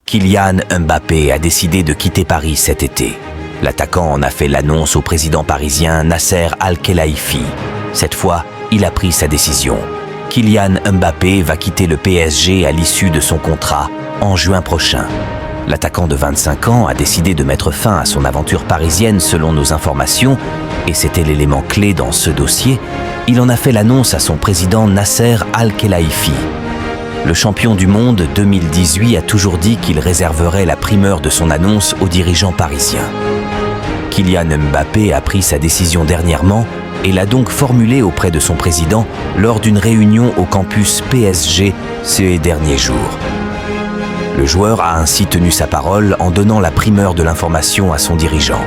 Kylian Mbappé a décidé de quitter Paris cet été. L'attaquant en a fait l'annonce au président parisien Nasser Al-Khelaifi. Cette fois, il a pris sa décision. Kylian Mbappé va quitter le PSG à l'issue de son contrat en juin prochain. L'attaquant de 25 ans a décidé de mettre fin à son aventure parisienne selon nos informations, et c'était l'élément clé dans ce dossier. Il en a fait l'annonce à son président Nasser Al-Khelaifi. Le champion du monde 2018 a toujours dit qu'il réserverait la primeur de son annonce aux dirigeants parisiens. Kylian Mbappé a pris sa décision dernièrement et l'a donc formulée auprès de son président lors d'une réunion au campus PSG ces derniers jours. Le joueur a ainsi tenu sa parole en donnant la primeur de l'information à son dirigeant.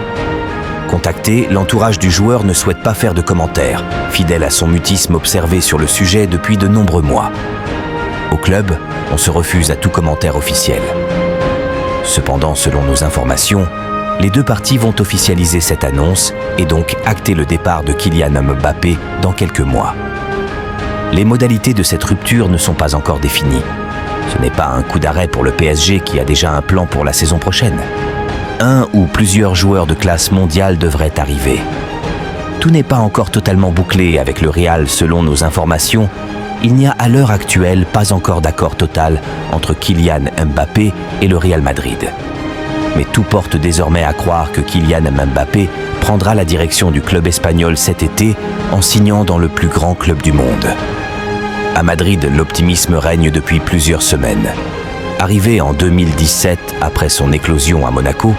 Contacté, l'entourage du joueur ne souhaite pas faire de commentaires, fidèle à son mutisme observé sur le sujet depuis de nombreux mois. Au club, on se refuse à tout commentaire officiel. Cependant, selon nos informations, les deux parties vont officialiser cette annonce et donc acter le départ de Kylian Mbappé dans quelques mois. Les modalités de cette rupture ne sont pas encore définies. Ce n'est pas un coup d'arrêt pour le PSG qui a déjà un plan pour la saison prochaine. Un ou plusieurs joueurs de classe mondiale devraient arriver. Tout n'est pas encore totalement bouclé avec le Real selon nos informations. Il n'y a à l'heure actuelle pas encore d'accord total entre Kylian Mbappé et le Real Madrid. Mais tout porte désormais à croire que Kylian Mbappé prendra la direction du club espagnol cet été en signant dans le plus grand club du monde. À Madrid, l'optimisme règne depuis plusieurs semaines. Arrivé en 2017 après son éclosion à Monaco,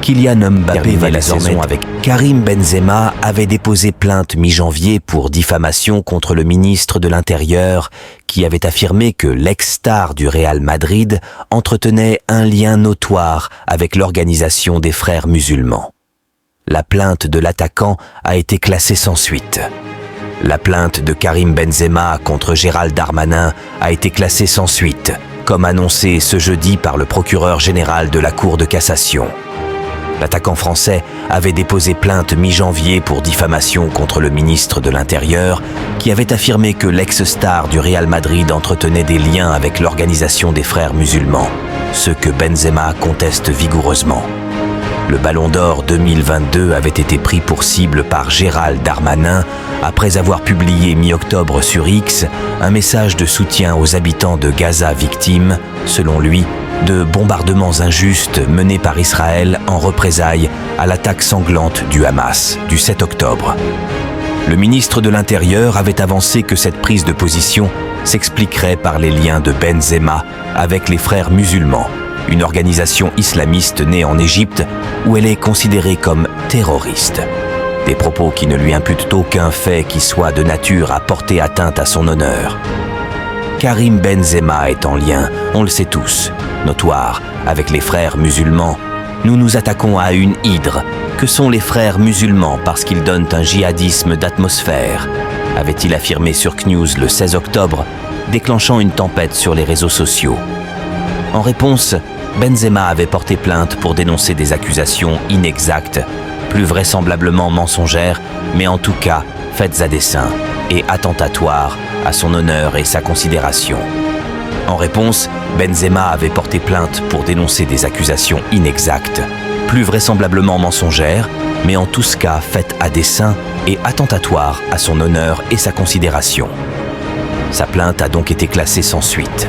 Kylian Mbappé va la saison avec Karim Benzema avait déposé plainte mi-janvier pour diffamation contre le ministre de l'Intérieur qui avait affirmé que l'ex-star du Real Madrid entretenait un lien notoire avec l'organisation des Frères musulmans. La plainte de l'attaquant a été classée sans suite. La plainte de Karim Benzema contre Gérald Darmanin a été classée sans suite, comme annoncé ce jeudi par le procureur général de la Cour de cassation. L'attaquant français avait déposé plainte mi-janvier pour diffamation contre le ministre de l'Intérieur qui avait affirmé que l'ex-star du Real Madrid entretenait des liens avec l'organisation des Frères musulmans, ce que Benzema conteste vigoureusement. Le Ballon d'Or 2022 avait été pris pour cible par Gérald Darmanin après avoir publié mi-octobre sur X un message de soutien aux habitants de Gaza victimes, selon lui, de bombardements injustes menés par Israël en représailles à l'attaque sanglante du Hamas du 7 octobre. Le ministre de l'Intérieur avait avancé que cette prise de position s'expliquerait par les liens de Benzema avec les Frères musulmans, une organisation islamiste née en Égypte où elle est considérée comme terroriste. Des propos qui ne lui imputent aucun fait qui soit de nature à porter atteinte à son honneur. Karim Benzema est en lien, on le sait tous, notoire, avec les Frères musulmans. Nous nous attaquons à une hydre, que sont les Frères musulmans parce qu'ils donnent un djihadisme d'atmosphère, avait-il affirmé sur CNews le 16 octobre, déclenchant une tempête sur les réseaux sociaux. En réponse, Benzema avait porté plainte pour dénoncer des accusations inexactes, plus vraisemblablement mensongères, mais en tout cas faites à dessein et attentatoires à son honneur et sa considération. En réponse, Benzema avait porté plainte pour dénoncer des accusations inexactes, plus vraisemblablement mensongères, mais en tous cas faites à dessein et attentatoires à son honneur et sa considération. Sa plainte a donc été classée sans suite.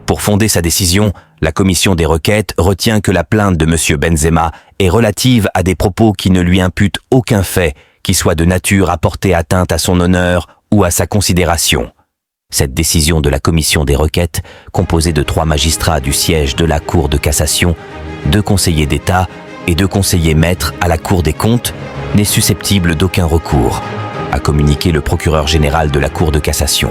Pour fonder sa décision, la commission des requêtes retient que la plainte de M. Benzema est relative à des propos qui ne lui imputent aucun fait qui soit de nature à porter atteinte à son honneur ou à sa considération. Cette décision de la commission des requêtes, composée de 3 magistrats du siège de la Cour de cassation, 2 conseillers d'État et 2 conseillers maîtres à la Cour des comptes, n'est susceptible d'aucun recours, a communiqué le procureur général de la Cour de cassation.